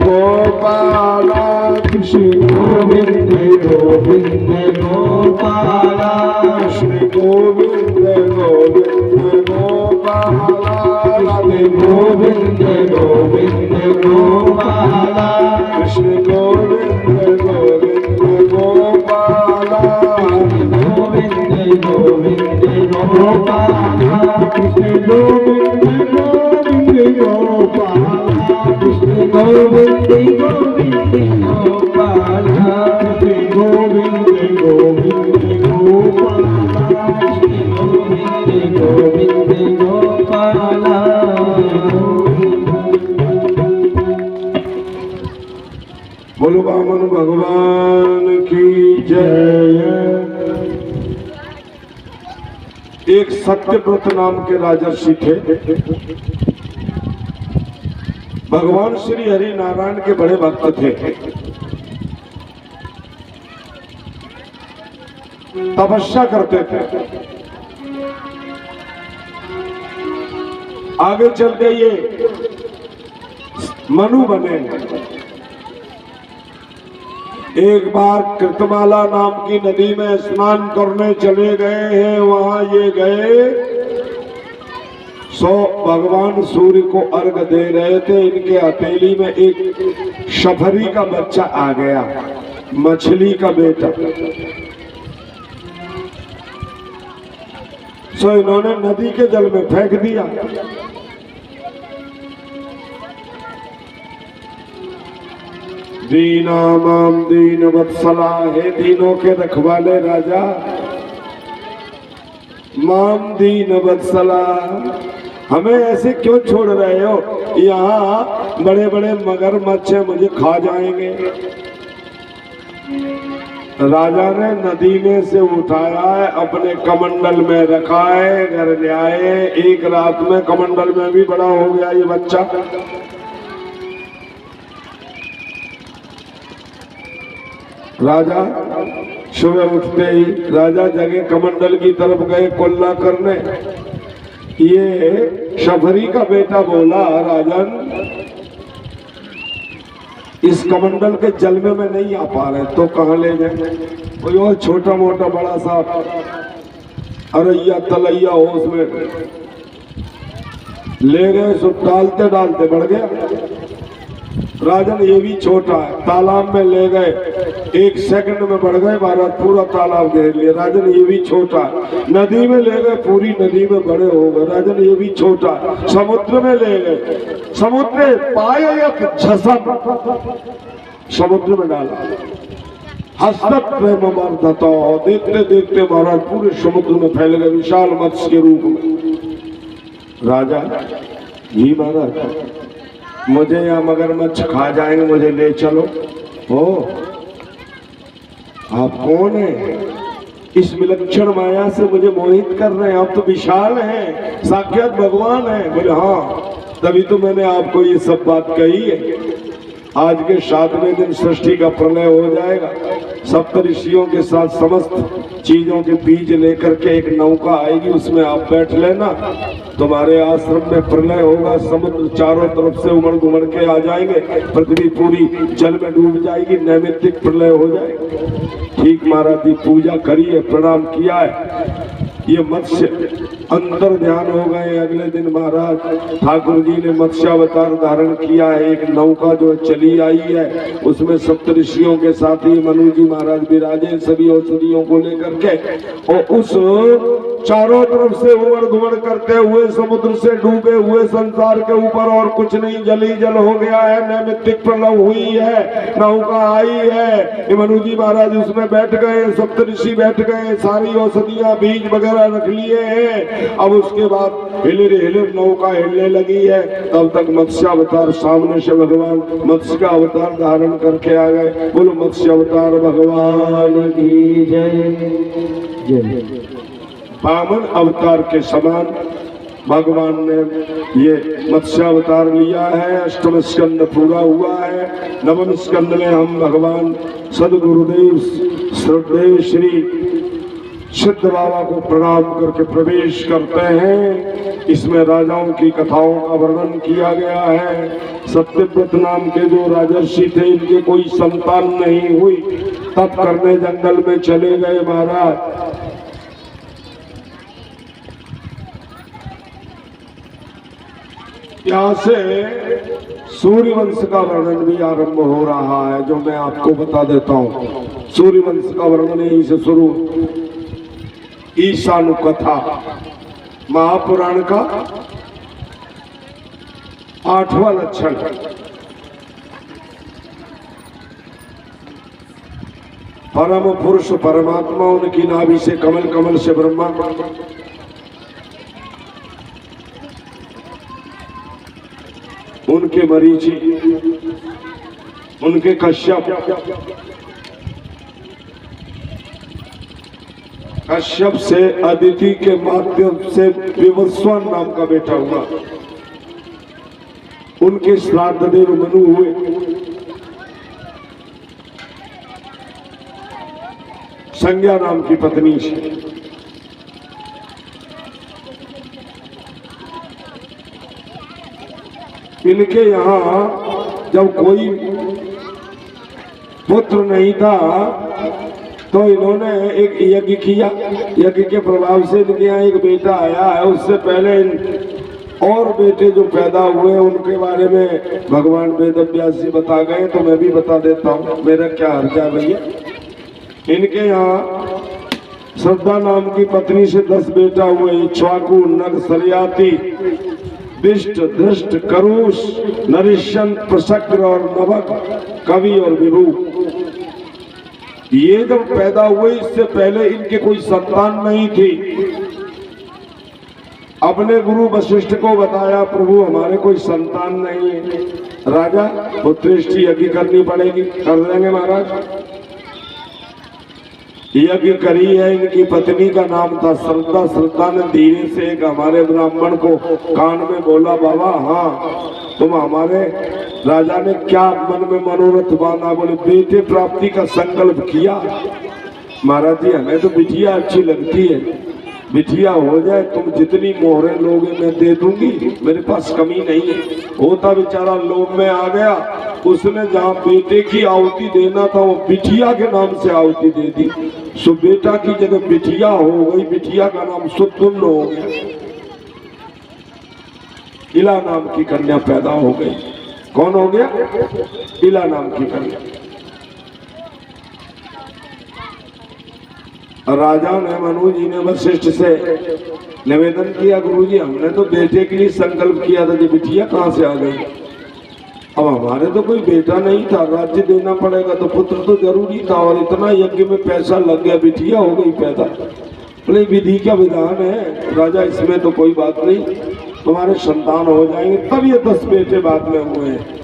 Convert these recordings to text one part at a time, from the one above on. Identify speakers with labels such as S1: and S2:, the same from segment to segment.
S1: गोपाल कृष्ण गोविंद गोविंद गोपाल कृष्ण गोविंद गोविंद गोपाल राधे गोविंद गोविंद गोपाल कृष्ण गोविंद गोविंद गोपाल गोविंद गोविंद गोपाल कृष्ण गोविंद गोविंद गोपाल कृष्ण गोविंद गोविंद गोपाल कृष्ण गोविंद गोविंद गोपाल कृष्ण गोविंद गोविंद गोपाल। बोलो वामन भगवान की जय। एक सत्यव्रत नाम के राजर्षि थे। भगवान श्री हरि नारायण के बड़े भक्त थे। तपस्या करते थे। आगे चल के ये मनु बने। एक बार कृतमाला नाम की नदी में स्नान करने चले गए हैं। वहां ये गए भगवान सूर्य को अर्घ दे रहे थे। इनके हथेली में एक शफरी का बच्चा आ गया, मछली का बेटा। इन्होंने नदी के जल में फेंक दिया। दीना माम दीन वत्सला, हे दीनों के रखवाले राजा, माम दीन वत्सला, हमें ऐसे क्यों छोड़ रहे हो? यहाँ बड़े बड़े मगरमच्छ मुझे खा जाएंगे। राजा ने नदी में से उठाया है, अपने कमंडल में रखा है, घर ले आए। एक रात में कमंडल में भी बड़ा हो गया ये बच्चा। राजा सुबह उठते ही राजा जगे कमंडल की तरफ गए कुल्ला करने। ये शफरी का बेटा बोला, राजन इस कमंडल के जल में मैं नहीं आ पा रहे, तो कहाँ ले जाए? कोई और छोटा मोटा बड़ा सा अरैया तलैया हो उसमें ले गए। सो डालते डालते बढ़ गया। राजन ये भी छोटा है, तालाब में ले गए, 1 सेकंड में बढ़ गए महाराज, पूरा तालाब घेर लिया। राजन ये भी छोटा है। नदी में ले गए, पूरी नदी में बड़े हो गए। राजन ये भी छोटा है। समुद्र में ले गए, समुद्र पाए एक झसक समुद्र में डाला। हसत प्रेम वर्धता, देखते देखते महाराज पूरे समुद्र में फैल गए विशाल मत्स्य के रूप में। राजा जी महाराज मुझे यहाँ मगरमच्छ खा जाएंगे, मुझे ले चलो। हो आप कौन है? इस विलक्षण माया से मुझे मोहित कर रहे हैं। आप तो विशाल हैं, साक्षात भगवान हैं। बोले हाँ, तभी तो मैंने आपको ये सब बात कही है। आज के 7वें दिन सृष्टि का प्रलय हो जाएगा। सप्तऋषियों के साथ समस्त चीजों के बीज लेकर के एक नौका आएगी, उसमें आप बैठ लेना। तुम्हारे आश्रम में प्रलय होगा, समुद्र चारों तरफ से उमड़ घुमड़ के आ जाएंगे, पृथ्वी पूरी जल में डूब जाएगी, नैमित्तिक प्रलय हो जाएगा। ठीक महाराज की पूजा करिए, प्रणाम किया है। ये मत्स्य अंतर ध्यान हो गए। अगले दिन महाराज ठाकुर जी ने मत्स्यावतार धारण किया है। एक नौका जो चली आई है, उसमें सप्तऋषियों के साथ ही मनु जी महाराज विराजे, सभी औषधियों को लेकर के। और उस चारों तरफ से उमड़ घुमड़ करते हुए समुद्र से डूबे हुए संसार के ऊपर और कुछ नहीं, जली जल हो गया है। नैमित्तिक प्रलय हुई है, नौका आई है। मनु जी महाराज उसमें बैठ गए, सप्तऋषि बैठ गए, सारी औषधियां बीज वगैरह रख लिए हैं। अब उसके बाद हिलर हिलर नौका हिलने लगी है। तब तक मत्स्यावतार सामने से भगवान मत्स्य का अवतार धारण करके आ गए। बोलो मत्स्यावतार भगवान की जय जय। वामन अवतार के समान भगवान ने ये मत्स्यावतार लिया है। अष्टम स्कंद पूरा हुआ है। नवम स्कंद में हम भगवान सदगुरुदेव श्रद्धेय श्री सिद्ध बाबा को प्रणाम करके प्रवेश करते हैं। इसमें राजाओं की कथाओं का वर्णन किया गया है। सत्यव्रत नाम के जो राजर्षि थे, इनके कोई संतान नहीं हुई, तप करने जंगल में चले गए महाराज। यहाँ से सूर्यवंश का वर्णन भी आरंभ हो रहा है, जो मैं आपको बता देता हूँ। सूर्यवंश का वर्णन यहीं से शुरू। ईशानुकथा महापुराण का 8वां लक्षण। परम पुरुष परमात्मा, उनकी नाभि से कमल, कमल से ब्रह्मा, उनके मरीचि, उनके कश्यप, कश्यप से अदिति के माध्यम से विवस्वान नाम का बेटा हुआ। उनके श्राद्ध देव मनु हुए। संज्ञा नाम की पत्नी से इनके यहाँ जब कोई पुत्र नहीं था तो इन्होंने एक यज्ञ किया। यज्ञ के प्रभाव से इनके यहाँ एक बेटा आया है। उससे पहले और बेटे जो पैदा हुए उनके बारे में भगवान वेद व्यास जी बता गए, तो मैं भी बता देता हूँ, मेरा क्या हर्जा है भैया। इनके यहाँ श्रद्धा नाम की पत्नी से 10 बेटा हुए। इक्ष्वाकु, नग, सरियाती, दिष्ट, दृष्ट, करुष, नरिष्यंत, प्रशक्र और नभक, कवि और विभु। ये जब पैदा हुए, इससे पहले इनके कोई संतान नहीं थी। अपने गुरु वशिष्ठ को बताया, प्रभु हमारे कोई संतान नहीं है, राजा पुत्रेष्टि यज्ञ करनी पड़ेगी। कर देंगे महाराज। यज्ञ करी है। इनकी पत्नी का नाम था श्रद्धा। श्रद्धा ने धीरे से एक हमारे ब्राह्मण को कान में बोला, बाबा हाँ तुम हमारे राजा ने क्या मन में मनोरथ बांधा? बोले बेटे प्राप्ति का संकल्प किया। महाराज जी हमें तो बिटिया अच्छी लगती है, बिटिया हो जाए, तुम जितनी मोहरें लोगे मैं दे दूंगी, मेरे पास कमी नहीं है। होता बेचारा लोभ में आ गया, उसने जहाँ बेटे की आहुति देना था वो बिटिया के नाम से आहुति दे दी। सो बेटा की जगह बिटिया हो गई। बिटिया का नाम सुतुल्य हो गया। इला नाम की कन्या पैदा हो गई। कौन हो गया? इला नाम की कन्या। राजा ने मनु जी ने वशिष्ठ से निवेदन किया, गुरुजी हमने तो बेटे के लिए संकल्प किया था, जी बिटिया कहाँ से आ गई? अब हमारे तो कोई बेटा नहीं था, राज्य देना पड़ेगा तो पुत्र तो जरूरी था, और इतना यज्ञ में पैसा लग गया, बिटिया हो गई पैदा। बोले विधि का विधान है राजा, इसमें तो कोई बात नहीं, तुम्हारे संतान हो जाएंगे। तब ये 10 बेटे बाद में हुए हैं।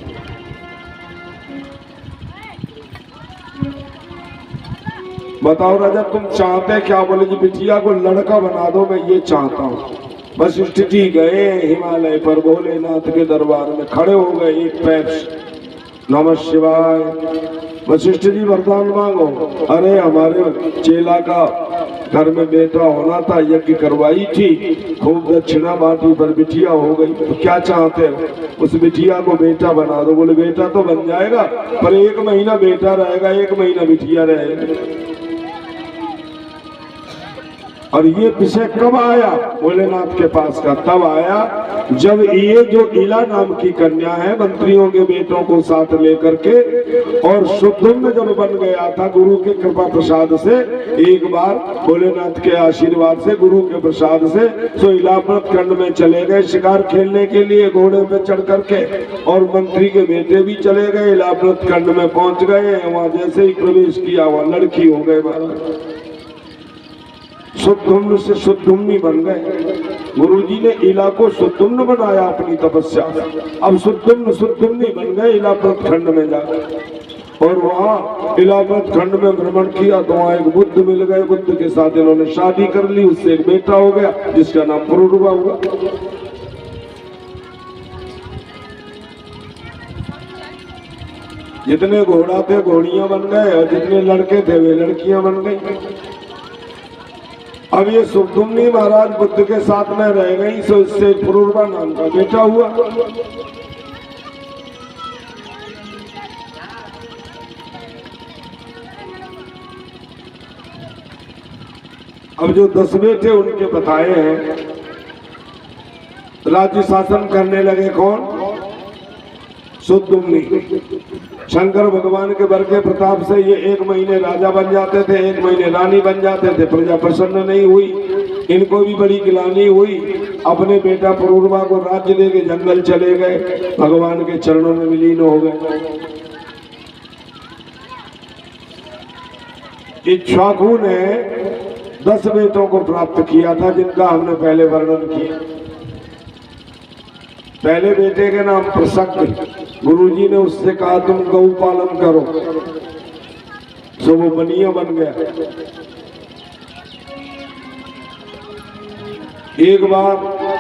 S1: बताओ राजा तुम चाहते क्या? बोले जी बिटिया को लड़का बना दो, मैं ये चाहता हूँ। वशिष्ठ जी गए हिमालय पर, भोलेनाथ के दरबार में खड़े हो गए एक पैर से, नमः शिवाय। वशिष्ठ जी वरदान मांगो। अरे हमारे चेला का घर में बेटा होना था, यज्ञ करवाई थी, खूब दक्षिणा बांटी, पर बिटिया हो गई, तो क्या चाहते हो? उस बिटिया को बेटा बना दो। बोले बेटा तो बन जाएगा, पर 1 महीना बेटा रहेगा, 1 महीना बिटिया रहेगी। और ये विषय कब आया भोलेनाथ के पास का? तब आया जब ये जो इला नाम की कन्या है मंत्रियों के बेटों को साथ लेकर के, और शुद्धुम्न जब बन गया था गुरु के कृपा प्रसाद से, एक बार भोलेनाथ के आशीर्वाद से, गुरु के प्रसाद से, तो इलाहाबाद खंड में चले गए शिकार खेलने के लिए घोड़े पे चढ़ करके, और मंत्री के बेटे भी चले गए। इलाहाबाद खंड में पहुंच गए, वहां जैसे ही प्रवेश किया वहां लड़की हो गए महाराज। शुद्धुम्न से शुद्धुम्नी बन गए। गुरुजी ने इला को शुद्धुम्न बनाया अपनी तपस्या। अब शुद्धुम्नी बन गए इलाहाबाद खंड में जाकर, और वहाँ इलाहाबाद खंड में भ्रमण किया तो वहाँ एक बुद्ध मिल गए। बुद्ध के साथ इन्होंने शादी कर ली, उससे एक बेटा हो गया जिसका नाम पुरुरवा हुआ। जितने घोड़ा थे घोड़ियां बन गए, और जितने लड़के थे वे लड़कियां बन गई। अब ये सुखदुम्नी महाराज बुद्ध के साथ में रह गई, सो इससे पुरूरवा नाम का बेटा हुआ। अब जो 10 बेटे उनके बताए हैं, राज्य शासन करने लगे कौन? सुखदुम्नी। शंकर भगवान के बर के प्रताप से ये 1 महीने राजा बन जाते थे, 1 महीने रानी बन जाते थे। प्रजा प्रसन्न नहीं हुई, इनको भी बड़ी गिलानी हुई। अपने बेटा पुरूरवा को राज्य दे के जंगल चले गए, भगवान के चरणों में विलीन हो गए। इक्ष्वाकु ने 10 बेटों को प्राप्त किया था, जिनका हमने पहले वर्णन किया। पहले बेटे के नाम प्रसक्त, गुरुजी ने उससे कहा तुम गौ पालन करो, सो वो बनिया बन गया। एक बार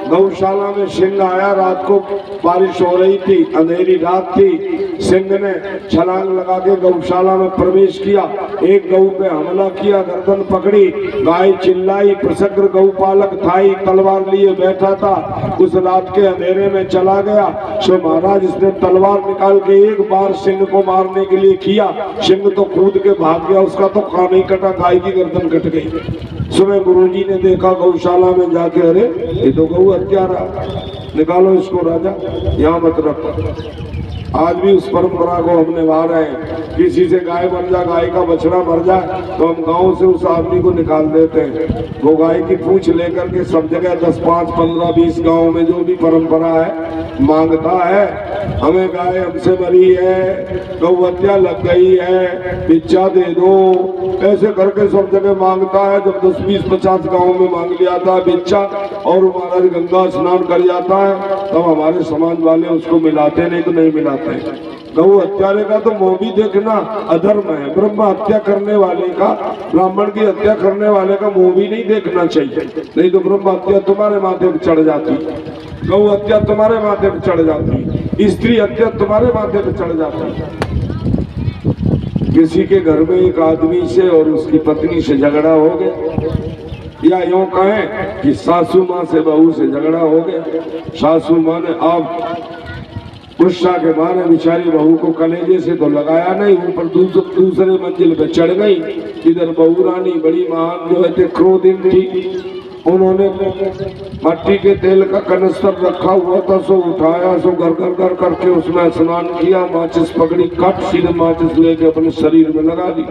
S1: गौशाला में सिंह आया, रात को बारिश हो रही थी, अंधेरी रात थी। सिंह ने छलांग लगा के गौशाला में प्रवेश किया, एक गौ पे हमला किया, गर्दन पकड़ी, गाय चिल्लाई। प्रसन्न गौपालक था ही, तलवार लिए बैठा था, उस रात के अंधेरे में चला गया। सो महाराज इसने तलवार निकाल के एक बार सिंह को मारने के लिए किया, सिंह तो कूद के भाग गया, उसका तो कान ही कटा, गाय की गर्दन कट गई। सुबह गुरुजी ने देखा गौशाला में जाके, अरे ये तो गौ हत्या रहा, निकालो इसको राजा, यहाँ मत रखो। आज भी उस परंपरा को हम निभा रहे हैं। किसी से गाय मर जाए, गाय का बछड़ा मर जाए, तो हम गांव से उस आदमी को निकाल देते हैं। वो गाय की पूंछ लेकर के सब जगह 10, 5, 15, 20 गाँव में जो भी परंपरा है मांगता है, हमें गाय हमसे मरी है, गौ हत्या लग गई है, भिक्षा दे दो, ऐसे करके सब जगह मांगता है। जब 10, 20, 50 गाँव में मांग लिया था भिक्षा और महाराज गंगा स्नान कर जाता है, तब हमारे समाज वाले उसको मिलाते, नहीं तो नहीं मिलाते। गौ हत्यारे का तो मुंह भी देखना अधर्म है। ब्रह्म हत्या करने वाले का, ब्राह्मण की हत्या करने वाले का मुंह भी नहीं देखना चाहिए, नहीं तो ब्रह्म हत्या तुम्हारे माथे पर चढ़ जाती, गौ हत्या तुम्हारे माथे पर चढ़ जाती, स्त्री हत्या तुम्हारे माथे पर चढ़ जाती। किसी के घर में एक आदमी से और उसकी पत्नी से झगड़ा हो गया, या यूं कहें कि सासू माँ से बहू से झगड़ा हो गया। सासू माँ ने अब गुस्सा के मारे बेचारी बहू को कलेजे से तो लगाया नहीं, ऊपर दूसरे मंजिल पे चढ़ गई। इधर बहू रानी बड़ी महान जो है क्रोधिन थी, उन्होंने मट्टी के तेल का कनस्तर रखा हुआ था, सो उठाया, सो घर घर घर करके उसमें स्नान किया, माचिस पकड़ी, कट सीधे माचिस लेके अपने शरीर में लगा दी,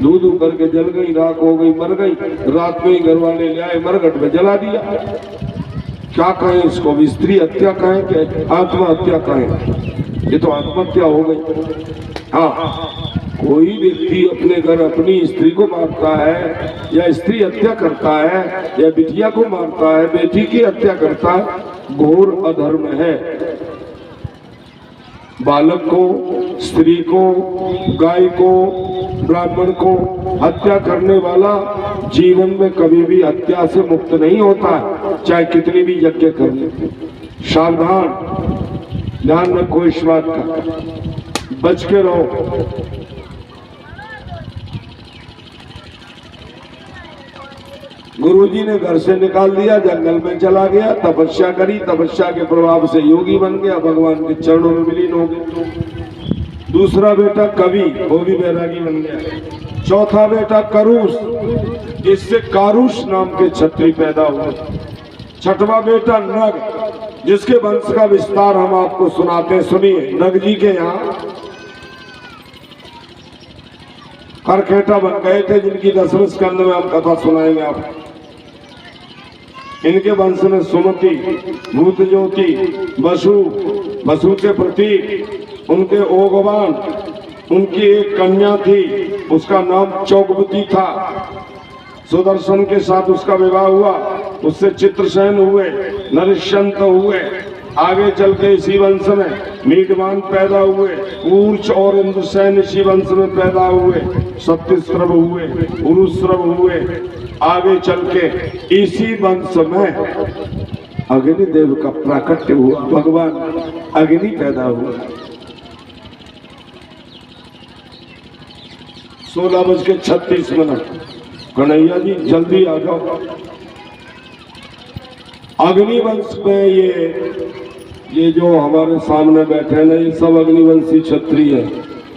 S1: धू धू करके जल गई, राख हो गई, मर गई। रात में ही घर वाले ले आए, मरघट में जला दिया। क्या कहें इसको, स्त्री हत्या कहें कि आत्महत्या कहें? ये तो आत्महत्या हो गई। हाँ, कोई व्यक्ति अपने घर अपनी स्त्री को मारता है, या स्त्री हत्या करता है, या बिटिया को मारता है, बेटी की हत्या करता है, घोर अधर्म है। बालक को, स्त्री को, गाय को, ब्राह्मण को हत्या करने वाला जीवन में कभी भी हत्या से मुक्त नहीं होता है, चाहे कितनी भी यज्ञ कर ले। सावधान, ध्यान रखो इस बात का, बच के रहो। गुरुजी ने घर से निकाल दिया, जंगल में चला गया, तपस्या करी, तपस्या के प्रभाव से योगी बन गया, भगवान के चरणों में विलीन हो गया। दूसरा बेटा कवि, वो भी बैरागी बन गया। चौथा बेटा करुष, इससे कारुष नाम के क्षत्रिय पैदा हुए। छठवां बेटा नग, जिसके वंश का विस्तार हम आपको सुनाते, सुनिए। नग जी के यहाँ करखेटा बन गए थे, जिनकी 10वें स्कंद में हम कथा सुनाएंगे आपको। इनके वंश में सुमति, भूत ज्योति, वसु, वसु के प्रतीक, उनके ओगवान, उनकी एक कन्या थी, उसका नाम चौकवती था। सुदर्शन के साथ उसका विवाह हुआ, उससे चित्रसेन हुए, नरिश्यंत हुए। आगे चल के इसी वंश में मीडवान पैदा हुए, ऊर्च और इंद्रसेन इसी वंश में पैदा हुए, सत्यस्रव हुए, उरुस्रव हुए। आगे चल के इसी वंश में अग्निदेव का प्राकट्य हुआ, भगवान अग्नि पैदा हुआ। 16:36 कन्हैया जी जल्दी आ जाओ। अग्निवंश में ये जो हमारे सामने बैठे हैं ना, ये सब अग्निवंशी क्षत्रिय है,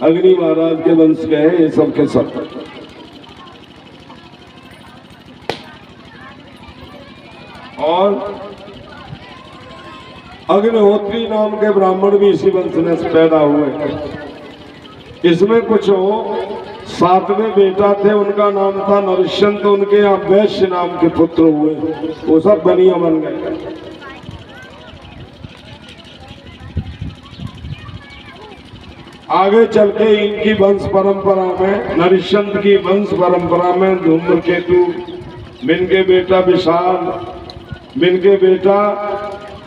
S1: अग्नि महाराज के वंश के हैं ये सब के सब। और अग्निहोत्री नाम के ब्राह्मण भी इसी वंश में पैदा हुए। इसमें कुछ 7वें बेटा थे, उनका नाम था नरश्यंत, उनके यहाँ वैश्य नाम के पुत्र हुए, वो सब बनिया बन गए। आगे चल के इनकी वंश परंपरा में, नरश्यंत की वंश परंपरा में धूम्रकेतु, मिनके बेटा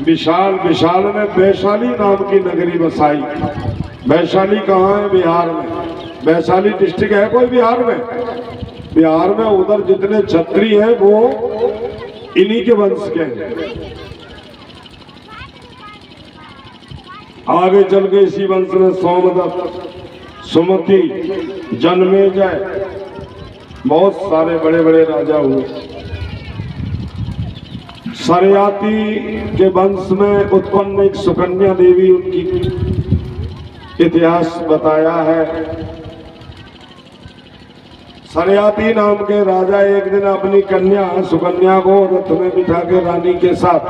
S1: विशाल, विशाल ने वैशाली नाम की नगरी बसाई। वैशाली कहाँ है? बिहार में। वैशाली डिस्ट्रिक्ट है कोई बिहार में? बिहार में उधर जितने क्षत्रिय हैं वो इन्हीं के वंश के हैं। आगे चल के इसी वंश में सोमदत्त, सुमति, जन्मेजय, बहुत सारे बड़े बड़े राजा हुए। सरयाती के वंश में उत्पन्न एक सुकन्या देवी, उनकी इतिहास बताया है। सरयाती नाम के राजा एक दिन अपनी कन्या सुकन्या को रथ में बिठा के रानी के साथ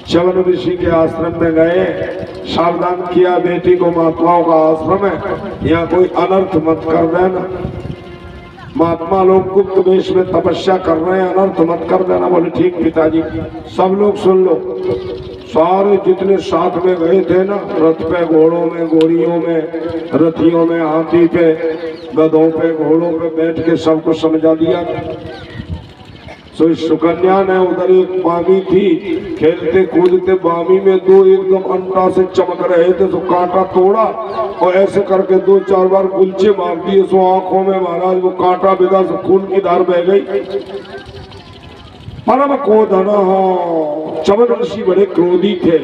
S1: च्यवन ऋषि के आश्रम में गए। सावधान किया, बेटी को महात्माओं का आश्रम है, यहाँ कोई अनर्थ मत कर देना। महात्मा लोग गुप्त वेश में तपस्या कर रहे हैं, अनर्थ मत कर देना। बोले ठीक पिताजी। सब लोग सुन लो। सारे जितने साथ में गए थे ना, रथ पे, घोड़ों में, घोड़ियों में, रथियों में, हाथी पे, गधों पे, घोड़ों पे बैठ के सबको समझा दिया। तो इस सुकन्या ने, उधर एक बामी थी, खेलते कूदते बामी में दो एकदम अंटा से चमक रहे थे, तो कांटा तोड़ा और ऐसे करके 2-4 बार गुलचे मार दिए। सो आंखों में महाराज वो कांटा बिगा, सो खून की धार बह गई। परम क्रोधना, च्यवन ऋषि बड़े क्रोधी थे।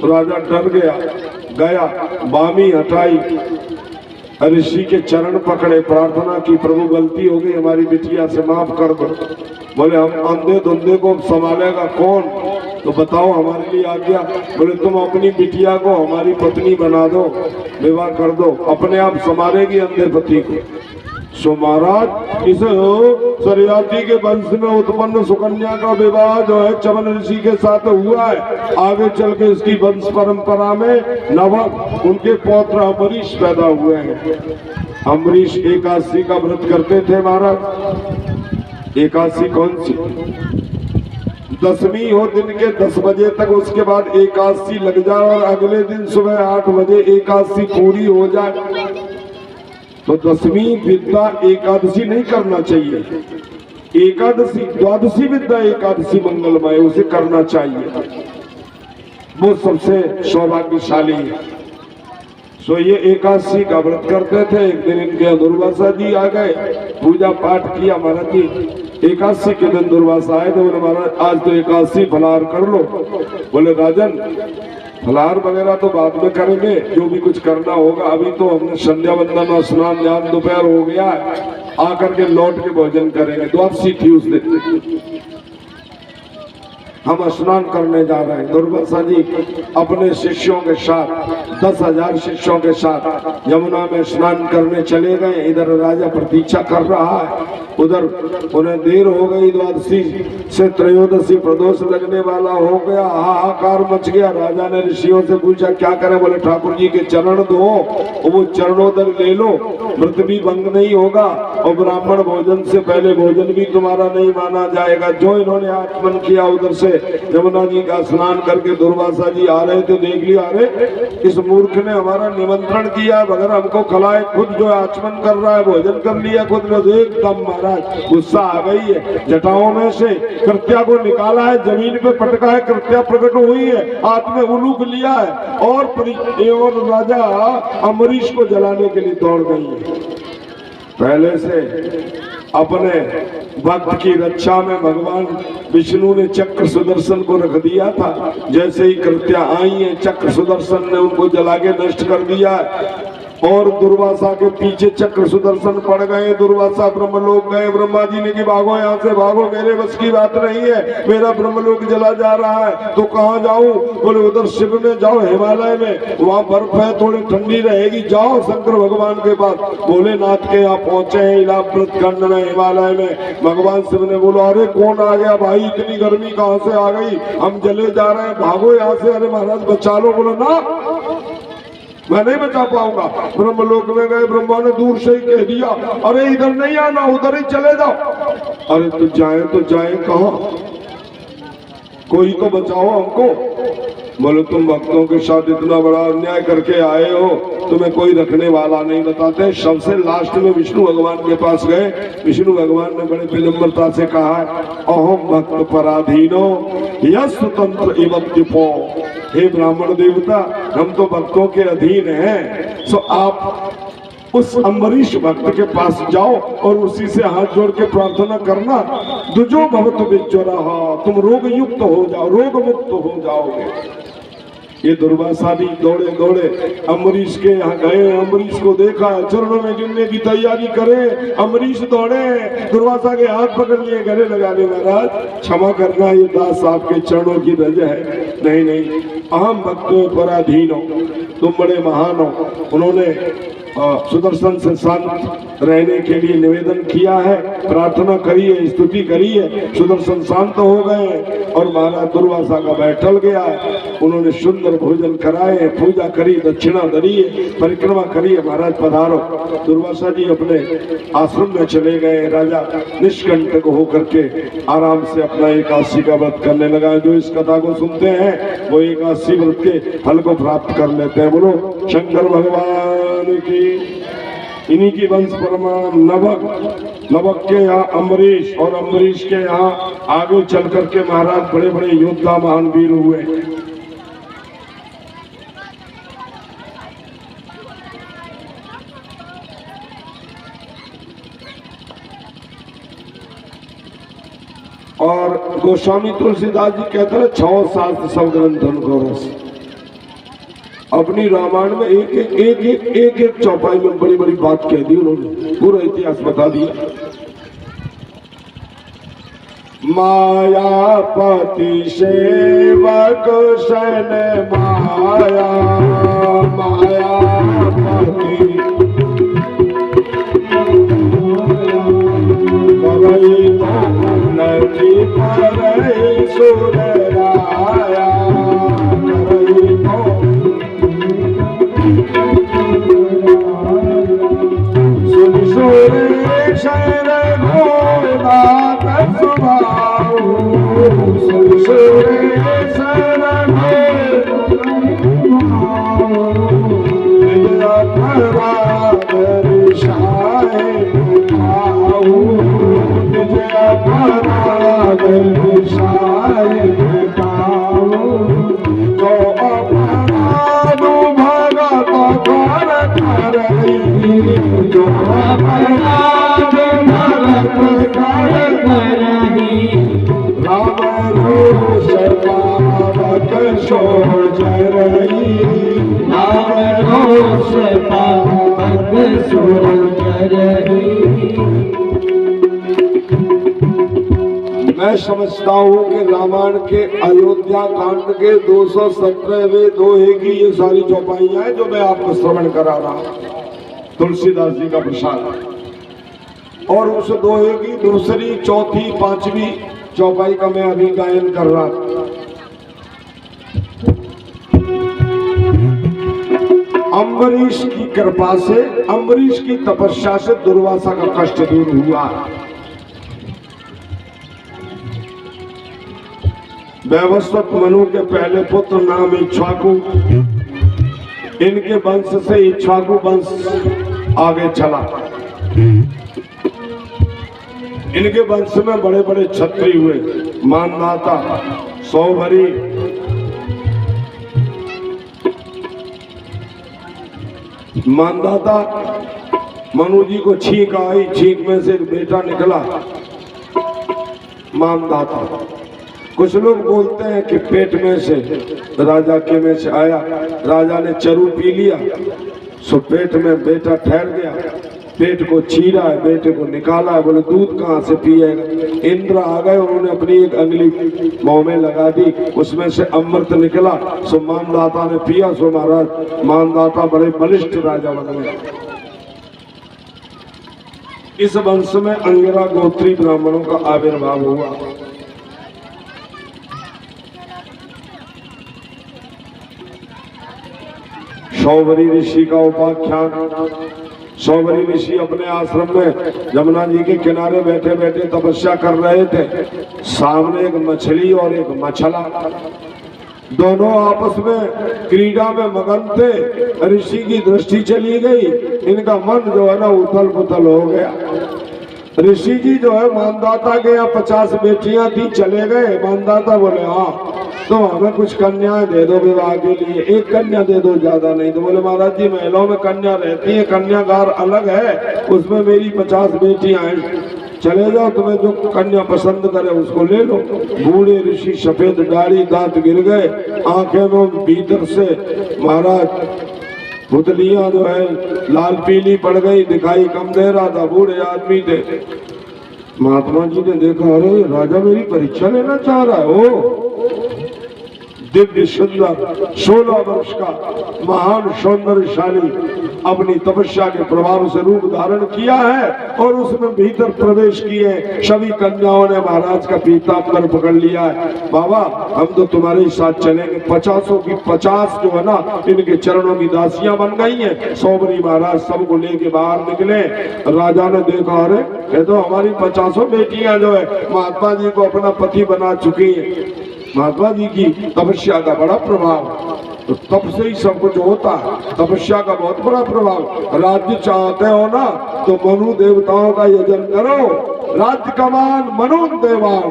S1: राजा डर गया, बामी हटाई, ऋषि के चरण पकड़े, प्रार्थना की, प्रभु गलती हो गई, हमारी बिटिया से माफ कर दो। बोले हम अंधे धुंधे को संभालेगा कौन? तो बताओ हमारे लिए आज्ञा। बोले तुम अपनी बिटिया को हमारी पत्नी बना दो, विवाह कर दो, अपने आप संभालेगी अंधे पति को। सो महाराज इस सरयाती के वंश में उत्पन्न सुकन्या का विवाह जो है च्यवन ऋषि के साथ हुआ है। आगे चल के इसकी वंश परंपरा में नवक उनके पौत्र अम्बरीश पैदा हुए हैं। अम्बरीश एकादशी का व्रत करते थे महाराज। एकादशी कौन सी? 10वीं हो दिन के 10 बजे तक, उसके बाद एकादशी लग जाए और अगले दिन सुबह 8 बजे एकादशी पूरी हो जाए। तो 10वीं विद्या एकादशी नहीं करना चाहिए। एकादशी, द्वादशी विद्या एकादशी मंगलमय, उसे करना चाहिए, वो सबसे सौभाग्यशाली है। सो ये एकादशी का व्रत करते थे। एक दिन इनके दुर्वासा जी आ गए, पूजा पाठ किया। महाराज जी एकादशी के दिन दुर्वासा आए थे। बोले महाराज आज तो एकादशी फलाहार कर लो। बोले राजन फलाहार वगैरह तो बाद में करेंगे, जो भी कुछ करना होगा। अभी तो हमने संध्या वंदन और स्नान ध्यान दोपहर हो गया है, आकर के लौट के भोजन करेंगे। द्वादशी थी उस दिन, हम स्नान करने जा रहे हैं। दुर्वासा जी अपने शिष्यों के साथ 10,000 शिष्यों के साथ यमुना में स्नान करने चले गए। इधर राजा प्रतीक्षा कर रहा है, उधर उन्हें देर हो गई। द्वादशी से त्रयोदशी प्रदोष लगने वाला हो गया, हाहाकार मच गया। राजा ने ऋषियों से पूछा क्या करें? बोले ठाकुर जी के चरण दो, वो चरणोदक ले लो, व्रत भी भंग नहीं होगा और ब्राह्मण भोजन से पहले भोजन भी तुम्हारा नहीं माना जाएगा। जो इन्होंने आचमन किया, उधर से यमुना जी का स्नान करके दुर्वासा जी आ रहे थे, देख लिया अरे इस मूर्ख ने हमारा निमंत्रण किया, बगैर हमको खिलाए खुद जो आचमन कर रहा है, भोजन कर लिया खुद में। एकदम महाराज गुस्सा आ गई है, जटाओं में से कृत्या को निकाला है, जमीन पे पटका है, कृत्या प्रकट हुई है, हाथ में उलूक लिया है और राजा अम्बरीश को जलाने के लिए दौड़ गई है। पहले से अपने भक्त की रक्षा में भगवान विष्णु ने चक्र सुदर्शन को रख दिया था। जैसे ही कृत्या आई है, चक्र सुदर्शन ने उनको जला के नष्ट कर दिया। और दुर्वासा के पीछे चक्र सुदर्शन पड़ गए। दुर्वासा ब्रह्मलोक गए। ब्रह्मा जी ने कि भागो यहाँ से भागो, मेरे बस की बात नहीं है, मेरा ब्रह्मलोक जला जा रहा है। तो कहाँ जाऊं? बोले उधर शिव में जाओ, हिमालय में, वहाँ बर्फ है, थोड़ी ठंडी रहेगी, जाओ शंकर भगवान के पास। भोलेनाथ के यहाँ पहुंचे हैं इलाहाबाद खंड में, हिमालय में। भगवान शिव ने बोला अरे कौन आ गया भाई, इतनी गर्मी कहाँ से आ गई, हम जले जा रहे हैं, भागो यहाँ से। अरे महाराज बचा लो। बोला ना मैं नहीं बचा पाऊंगा। ब्रह्मलोक में गए, ब्रह्मा ने दूर से ही कह दिया अरे इधर नहीं आना, उधर ही चले जाओ। अरे तो जाए कहाँ, कोई तो बचाओ हमको। बोले तुम भक्तों के साथ इतना बड़ा अन्याय करके आए हो, तुम्हें कोई रखने वाला नहीं। बताते सबसे लास्ट में विष्णु भगवान के पास गए। विष्णु भगवान ने बड़े विनम्रता से कहा अहम भक्त पराधीनो यस तंत्र इवत्तिपो। हे ब्राह्मण देवता, हम तो भक्तों के अधीन हैं, सो आप उस अम्बरीश भक्त के पास जाओ और उसी से हाथ जोड़ के प्रार्थना करना दुजो भवत विज्वरः, तुम रोग युक्त हो जाओ, रोग मुक्त हो जाओगे। ये दुर्वासा भी दौड़े दौड़े अम्बरीश के यहाँ गए। अम्बरीश को देखा, चरणों में गिरने की तैयारी करे। अम्बरीश दौड़े, दुर्वासा के हाथ पकड़ लिए, गले लगा ले महाराज क्षमा करना, ये दास आपके चरणों की रज है। नहीं, अहम भक्तों पराधीन हो, तुम बड़े महान हो। उन्होंने सुदर्शन से शांत रहने के लिए निवेदन किया है, प्रार्थना करिए, स्तुति करिए। सुदर्शन शांत हो गए और महाराज दुर्वासा का बैठल गया। उन्होंने सुंदर भोजन कराए, पूजा करी, दक्षिणा दरिए, परिक्रमा करिए, महाराज पधारो। दुर्वासा जी अपने आश्रम में चले गए। राजा निष्कंटक होकर के आराम से अपना एकादशी का व्रत करने लगा। जो इस कथा को सुनते हैं वो एकादशी व्रत के फल को प्राप्त कर लेते हैं। बोलो शंकर भगवान की। इन्हीं की वंश परमा नवक के यहाँ अम्बरीश, और अम्बरीश के यहाँ आगे चल करके महाराज बड़े बड़े योद्धा महान वीर हुए। और गोस्वामी तुलसीदास जी कहते हैं 6 शास्त्र सब ग्रंथन को रस। अपनी रामायण में एक चौपाई में बड़ी बड़ी बात कह दी उन्होंने, पूरा इतिहास बता दिया। मायापति सेवक सन माया, मायापति करई नदी परई सुरराया, करई सुरेश्वर घोनाथ स्वभाव, सुरेश्वर अपराध रिशाए खाऊ, निज अपराध रिशाए खाऊ। जो अपराध भगत कर करई, जो अपराध भगत कर करई, राम रोष पावक सोच रही, राम रोष पावक सोच रही। मैं समझता हूँ कि रामायण के अयोध्या कांड के 217वें दोहे की ये सारी चौपाइयां हैं जो मैं आपको श्रवण करा रहा हूँ, तुलसीदास जी का प्रसाद। और उस दोहे की दूसरी, चौथी, पांचवी चौपाई का मैं अभी गायन कर रहा हूँ। अम्बरीश की कृपा से, अम्बरीश की तपस्या से दुर्वासा का कष्ट दूर हुआ। वैवस्वत मनु के पहले पुत्र नाम इक्ष्वाकु, इनके वंश से इक्ष्वाकु वंश आगे चला। इनके वंश में बड़े बड़े क्षत्रिय हुए, मानदाता, सौभरी, मानदाता मनु जी को छींक आई, छींक में से एक बेटा निकला, मानदाता। कुछ लोग बोलते हैं कि पेट में से, राजा के में से आया, राजा ने चरू पी लिया, सो पेट में बेटा ठहर गया, पेट को चीरा है, बेटे को निकाला है। बोले दूध कहाँ से पिएगा? इंद्र आ गए, उन्होंने अपनी एक अंगुली मुंह में लगा दी, उसमें से अमृत निकला। सो मानदाता ने पिया। सो महाराज मानदाता बड़े बलिष्ठ राजा बन गए। इस वंश में अंगिरा गोत्री ब्राह्मणों का आविर्भाव हुआ। सौवरी ऋषि का उपाख्यान। सौवरी ऋषि अपने आश्रम में यमुना जी के किनारे बैठे बैठे तपस्या कर रहे थे। सामने एक मछली और एक मछला, दोनों आपस में क्रीड़ा में मगन थे। ऋषि की दृष्टि चली गई, इनका मन जो है ना उथल पुथल हो गया। ऋषि जी जो है मानदाता के यहाँ 50 बेटियां थी, चले गए। मानदाता बोले हाँ तो हमें कुछ कन्याएं दे दो विवाह के लिए, एक कन्या दे दो, ज्यादा नहीं। तो बोले महाराज जी महिलाओं में कन्या रहती है, कन्यागार अलग है, उसमें मेरी 50 बेटियां हैं, चले जाओ, तुम्हें जो कन्या पसंद करे उसको ले लो। बूढ़े ऋषि, सफेद दाढ़ी, दांत गिर गए, आंखें में भीतर से महाराज पुतलियां जो है लाल पीली पड़ गई, दिखाई कम दे रहा था, बूढ़े आदमी थे। महात्मा जी ने देखा, अरे राजा मेरी परीक्षा लेना चाह रहा है। ओ दिव्य सुंदर 16 वर्ष का महान सौंदर्यशाली अपनी तपस्या के प्रभाव से रूप धारण किया है और उसमें भीतर प्रवेश किए। सभी कन्याओं ने महाराज का पीताम्बर पकड़ लिया है। बाबा हम तो तुम्हारे साथ चलेंगे। 50 की 50 जो है ना इनके चरणों की दासियां बन गई हैं। सौवरी महाराज सबको लेके बाहर निकले। राजा ने देखा, अरे ये तो हमारी 50 बेटियां जो है महात्मा जी को अपना पति बना चुकी है। महात्मा जी की तपस्या का बड़ा प्रभाव, तो तप से ही सब कुछ होता है। तपस्या का बहुत बड़ा प्रभाव। राज्य चाहते हो ना तो मनु देवताओं का यजन करो। राज्य कमान मनु देवान,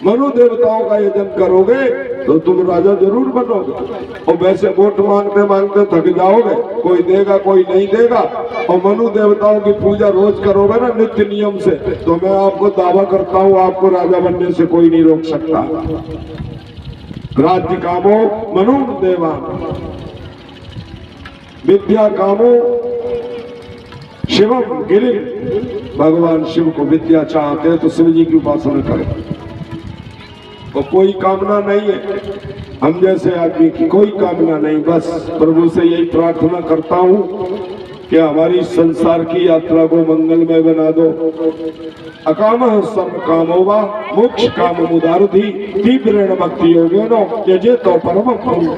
S1: मनु देवताओं का यजन करोगे तो तुम राजा जरूर बनोगे। और वैसे वोट मांगते मांगते थक जाओगे, कोई देगा कोई नहीं देगा। और मनु देवताओं की पूजा रोज करोगे ना नित्य नियम से, तो मैं आपको दावा करता हूँ आपको राजा बनने से कोई नहीं रोक सकता। राज्य कामो मनु देवान, विद्या कामो शिवम गिरि। भगवान शिव को विद्या चाहते हैं तो शिव जी की उपासना करें। और कोई कामना नहीं है, हम जैसे आदमी की कोई कामना नहीं। बस प्रभु से यही प्रार्थना करता हूँ कि हमारी संसार की यात्रा को मंगलमय बना दो। अकामः सर्व कामोवा मोक्ष काम मुदारधि तीव्रेण भक्ति योगेनो त्यजे तो परम प्रभु।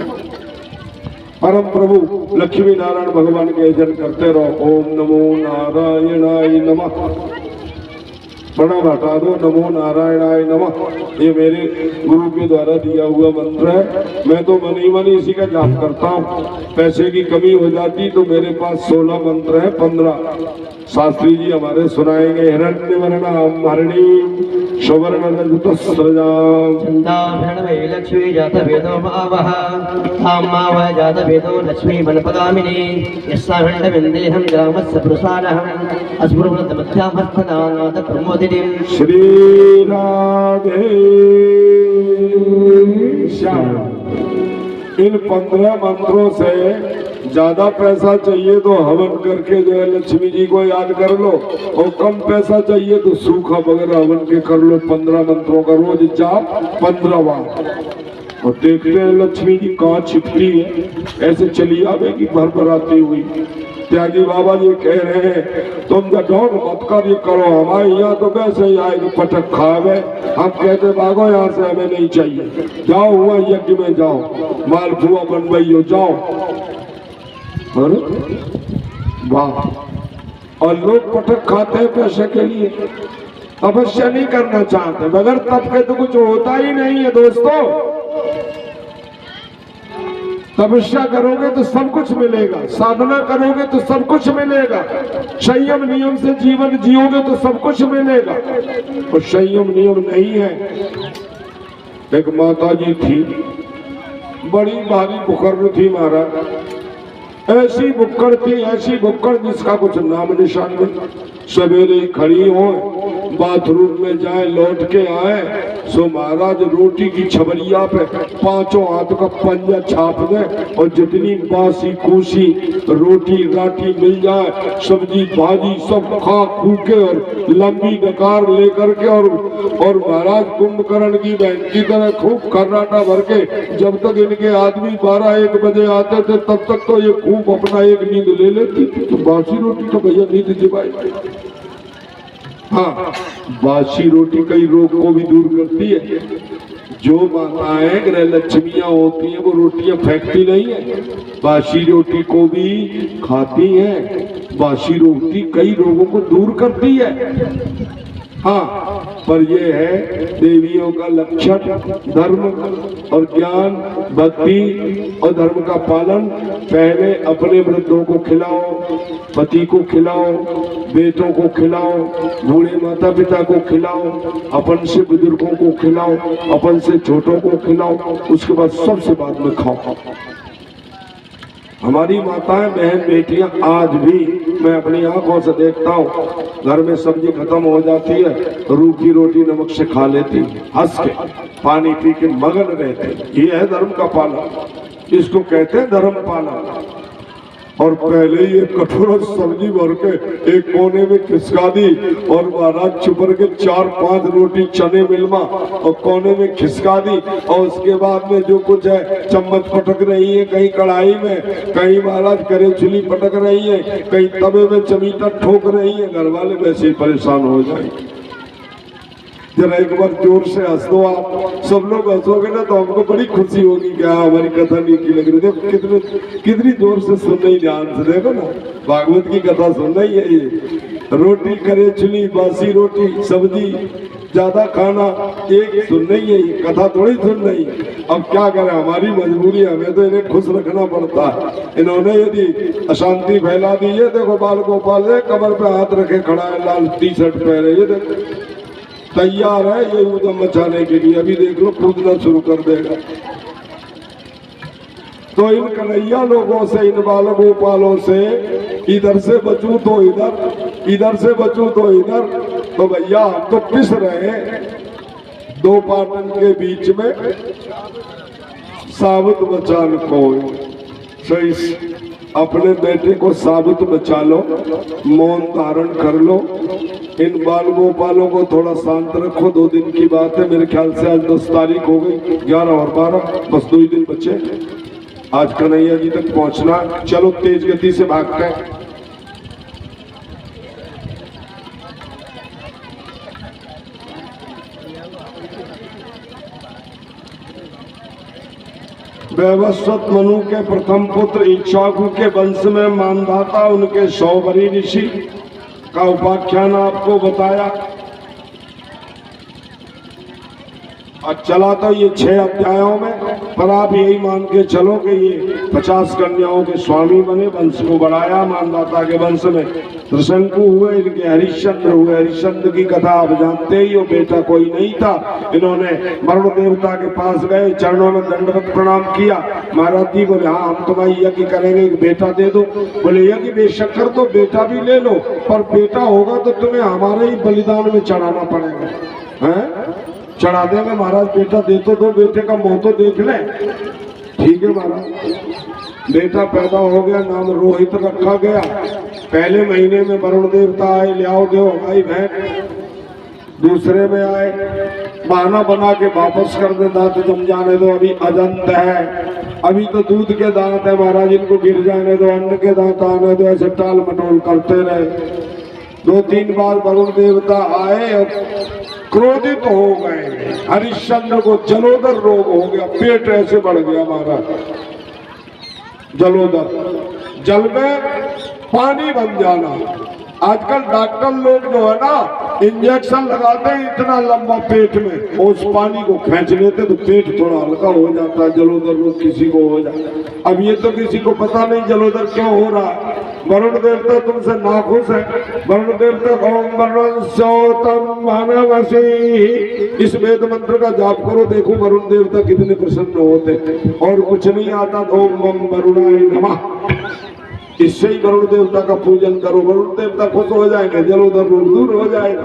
S1: परम प्रभु लक्ष्मी नारायण भगवान के यजन करते रहो। ओम नमो नारायणाय नमः। प्रणाम हटा दो। नमो नारायणाय नमः ये मेरे गुरु के द्वारा दिया हुआ मंत्र है। मैं तो मन ही मन इसी का जाप करता हूँ। पैसे की कमी हो जाती तो मेरे पास 16 मंत्र है, 15 शास्त्री जी हमारे सुनाएंगे। हिरण्य वर्णाम हरिणी सुवर्ण रजतस्रजाम
S2: लक्ष्मी जात वेदो मावह मावह जात वेदो लक्ष्मी वनपगामिनी यस्साहण्ड विन्देहं ग्रामस्य पुरुषानहं अस्मृत मध्यामर्थनाद प्रमोदिनीं।
S1: श्री राधे श्याम। इन 15 मंत्रों से ज्यादा पैसा चाहिए तो हवन करके जो है लक्ष्मी जी को याद कर लो, और कम पैसा चाहिए तो सूखा वगैरह हवन के कर लो। 15 मंत्रों का रोज जाप 15 बार। और देखते हैं लक्ष्मी जी कहाँ छिपती है, ऐसे चली आवेगी भरभराती हुई। त्यागी बाबा जी कह रहे हैं तुम ढोंग मत कर, ये करो। हमारे यहाँ तो वैसे ही आएगी पटक खावे। हम कहते भागो यहाँ से, हमें नहीं चाहिए। जाओ हुआ यज्ञ में जाओ, मालपुआ बनवाई हो जाओ। वाह। और लोग पटक खाते हैं पैसे के लिए, तपस्या नहीं करना चाहते। बगैर तप के तो कुछ होता ही नहीं है दोस्तों। तपस्या करोगे तो सब कुछ मिलेगा, साधना करोगे तो सब कुछ मिलेगा, संयम नियम से जीवन जियोगे तो सब कुछ मिलेगा। और संयम नियम नहीं है। एक माता जी थी, बड़ी भारी बुकड़ थी महाराज। ऐसी बुक्कड़ थी, ऐसी बुक्कड़ जिसका कुछ नाम निशान नहीं। सवेरे खड़ी हो, बाथरूम में जाए, लौट के आए, सो महाराज रोटी की छबरिया पे पांचों हाथ का पंजा छाप दे और जितनी बासी कूसी रोटी राटी मिल जाए, सब्जी भाजी सब खा खू के और लंबी डकार लेकर के और महाराज कुंभकर्ण की बहन की तरह खूब खर्राटा भर के जब तक इनके आदमी 12-1 बजे आते थे तब तक तो ये खूब अपना एक नींद ले लेती थी। तो बासी रोटी तो भैया नींद जिबाई। हाँ, बासी रोटी कई रोग को भी दूर करती है। जो माताएं गृह लक्ष्मियां होती हैं वो रोटियां फेंकती नहीं है, बासी रोटी को भी खाती हैं। बासी रोटी कई रोगों को दूर करती है। हाँ, पर ये है देवियों का लक्षण धर्म और ज्ञान, भक्ति और धर्म का पालन। पहले अपने वृद्धों को खिलाओ, पति को खिलाओ, बेटों को खिलाओ, बूढ़े माता पिता को खिलाओ, अपन से बुजुर्गों को खिलाओ, अपन से छोटों को खिलाओ, उसके बाद सबसे बाद में खाओ। हमारी माताएं बहन बेटियां आज भी मैं अपनी आंखों से देखता हूँ, घर में सब्जी खत्म हो जाती है, रूखी रोटी नमक से खा लेती, हंस के पानी पी के मगन रहते। ये है धर्म का पालन, इसको कहते हैं धर्म पालन। और पहले ये कटोरा सब्जी भर के एक कोने में खिसका दी और महाराज चुपर के 4-5 रोटी चने मिलवा और कोने में खिसका दी और उसके बाद में जो कुछ है चम्मच पटक रही है, कहीं कढ़ाई में, कहीं महाराज करेछुली पटक रही है, कहीं तवे में चमीटा ठोक रही है। घर वाले वैसे ही परेशान हो जाएंगे। जरा एक बार जोर से हंस दो आप, सब लोग हंसोगे ना तो हमको बड़ी खुशी होगी कि हाँ हमारी कथा नीति लग रही है। कितनी जोर से सुन रही, ध्यान से देखो ना, भागवत की कथा सुन रही है। ये रोटी करेछुली बासी रोटी सब्जी ज्यादा खाना एक सुन रही है, ये कथा थोड़ी सुन रही। अब क्या करें, हमारी मजबूरी, हमें तो इन्हें खुश रखना पड़ता है। इन्होंने यदि अशांति फैला दी है, देखो बाल गोपाल है कमर पे हाथ रखे खड़ा है, लाल टी-शर्ट पहने, ये देखो तैयार है ये उदम मचाने के लिए। अभी देख लो कूदना शुरू कर देगा। तो इन कन्हैया लोगों से, इन बाल गोपालों से इधर से बचूं तो इधर, इधर से बचूं तो इधर। तो भैया हम तो पिस रहे हैं दो पाटन के बीच में, साबुत बचान को सही। अपने बेटे को साबुत बचा लो, मौन धारण कर लो। इन बाल गोपालों को थोड़ा शांत रखो। 2 दिन की बात है, मेरे ख्याल से आज 10 तारीख हो गई, 11 और 12, बस 2 ही दिन बचे। आज कन्हैया जी तक पहुंचना, चलो तेज गति से भागते हैं। वैवस्वत मनु के प्रथम पुत्र इक्ष्वाकु के वंश में मानधाता उनके सौबरी ऋषि का उपाख्यान आपको बताया। और चला तो ये 6 अध्यायों में, पर आप यही मान के चलो कि ये 50 कन्याओं के स्वामी बने, वंश को बढ़ाया। मानधाता के वंश में त्रिशंकु हुए, इनके हरिश्चंद्र हुए। हरिश्चंद्र की कथा आप जानते ही हो, बेटा कोई नहीं था। इन्होंने वरुण देवता के पास गए, चरणों में दंडवत प्रणाम किया। महाराज जी बोले हाँ हम तुम्हारी यज्ञ करेंगे, एक बेटा दे दो। बोले यज्ञ बेशक कर दो, बेटा भी ले लो, पर बेटा होगा तो तुम्हें हमारे ही बलिदान में चढ़ाना पड़ेगा। है चढ़ा देंगे महाराज, बेटा दे तो दो, बेटे का मुंह तो देख ले। ठीक है महाराज। बेटा पैदा हो गया, नाम रोहित रखा गया। पहले महीने में वरुण देवता आए, ले आओ देव हमारी बहन। दूसरे में आए, बहाना बना के वापस कर दे, दांत जम जाने दो, अभी अजंत है, अभी तो दूध के दांत है महाराज, इनको गिर जाने दो, अन्न के दांत आने दो। ऐसे टाल मटोल करते रहे। 2-3 बार वरुण देवता आए और क्रोधित हो गए। हरिश्चंद्र को जलोदर रोग हो गया, पेट ऐसे बढ़ गया महाराज, जलोदर, जल में पानी बन जाना। आजकल डॉक्टर लोग जो है ना इंजेक्शन लगाते हैं इतना लंबा पेट में, उस पानी को खींच लेते तो पेट थोड़ा हल्का हो जाता है। जलोदर रोग किसी को हो जाता है। अब ये तो किसी को पता नहीं जलोदर क्यों हो रहा है। वरुण देवता तुमसे नाखुश है। वरुण देवता ओम वरुण सौतम मानवसी, इस वेद मंत्र का जाप करो, देखो वरुण देवता कितने प्रसन्न होते। और कुछ नहीं आता तो ओम वम वरुणाय नमः, इससे ही वरुण देवता का पूजन करो, वरुण देवता खुश हो जाएंगे, जलोदर रोग दूर हो जाएगा।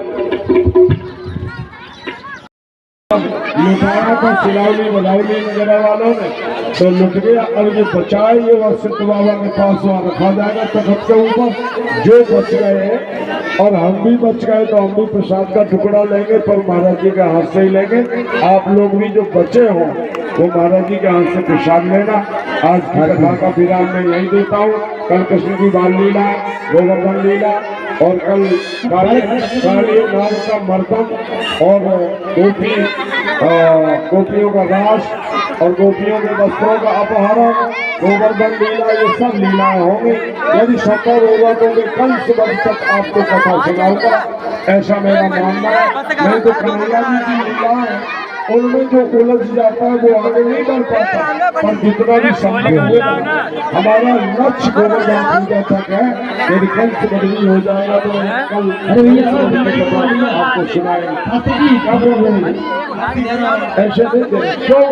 S1: लुटाया था सिलावली बलावली वगैरह वालों ने, तो लुट गया। अब ये बचाए ये वह सिद्ध बाबा के पास वहाँ रखा जाएगा तखत के ऊपर। जो बच गए और हम भी बच गए तो हम भी प्रसाद का टुकड़ा लेंगे, पर महाराज जी के हाथ से ही लेंगे। आप लोग भी जो बचे हो वो महाराज जी के हाथ से प्रसाद लेना। आज की कथा का विराम मैं यही देता हूँ। कल कृष्ण की बाल लीला, गोवर्धन लीला और कल काली नाग का मर्दन और गोपियों का रास और गोपियों के वस्त्रों का अपहरण, गोवर्धन लीला, ये सब लीलाएं होंगी। यदि सफल होगा तो मैं कल सुबह तक आपको कथा सुनाऊंगा, ऐसा मेरा मानना है। नहीं तो कन्हैया जी की लीला है उनमें जो उलझ जाता है वो आगे नहीं बढ़ पाता। पर जितना भी संभव हो हमारा लक्ष्य गोवर्धन पूजा तक है। यदि कल से बदली हो जाएगा तो कल आपको सुनाएंगे। ऐसे नहीं दे क्यों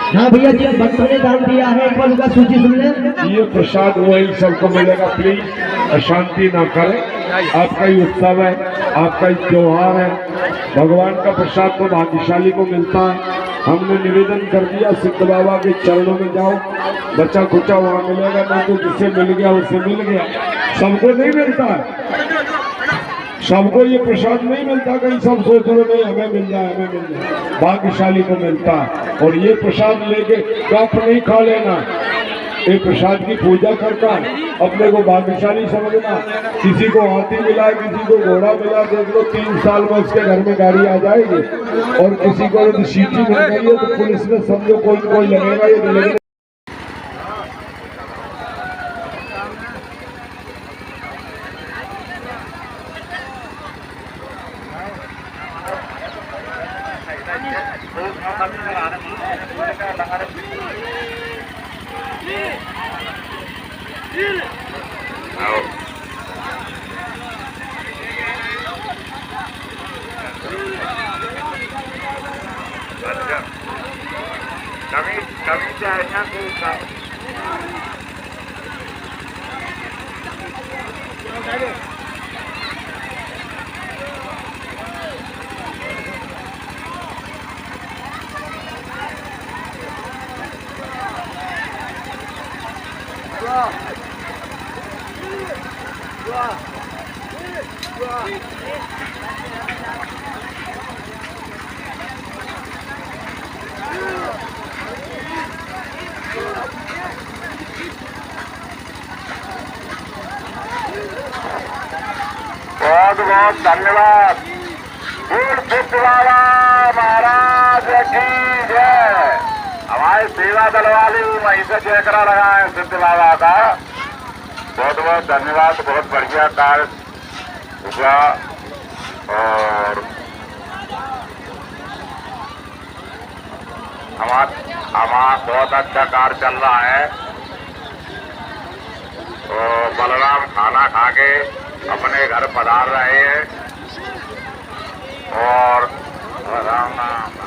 S2: हाँ भैया जी, भक्तों ने दान दिया है, एक बार उनका सूची सुन लें।
S1: ये प्रसाद वही सबको मिलेगा। प्लीज अशांति ना करें। आपका ही उत्सव है, आपका ही त्योहार है। भगवान का प्रसाद तो भाग्यशाली को मिलता है। हमने निवेदन कर दिया सिद्ध बाबा के चरणों में जाओ, बच्चा खुचा वहाँ मिलेगा। नहीं तो जिसे मिल गया उसे मिल गया। सबको नहीं मिलता है, सबको ये प्रसाद नहीं मिलता। कहीं सब सोच रहे नहीं हमें मिल जाए, हमें मिल जाए। भाग्यशाली को मिलता है। और ये प्रसाद लेके कप नहीं खा लेना। ये प्रसाद की पूजा करता है, अपने को भाग्यशाली समझना। किसी को हाथी मिला, किसी को घोड़ा मिला, देख लो 3 साल में उसके घर में गाड़ी आ जाएगी। और किसी को यदि सीटी मिल गई है तो पुलिस में समझो कोई लगेगा ये लगेगा। कभी चाहिए बहुत बहुत धन्यवाद। सिद्ध बाबा महाराज की जय। हमारे सेवा दल वाले वहीं से जयकरा लगाए सिद्ध बाबा का। बहुत बहुत धन्यवाद। बहुत बढ़िया कार्य हुआ और हमारा बहुत अच्छा कार्य चल रहा है। तो बलराम खाना खा के अपने घर पधार रहे हैं और राम नाम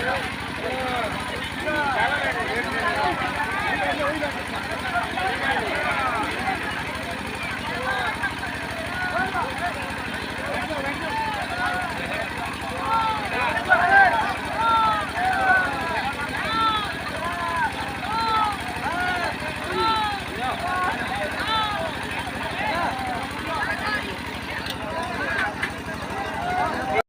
S1: Hey!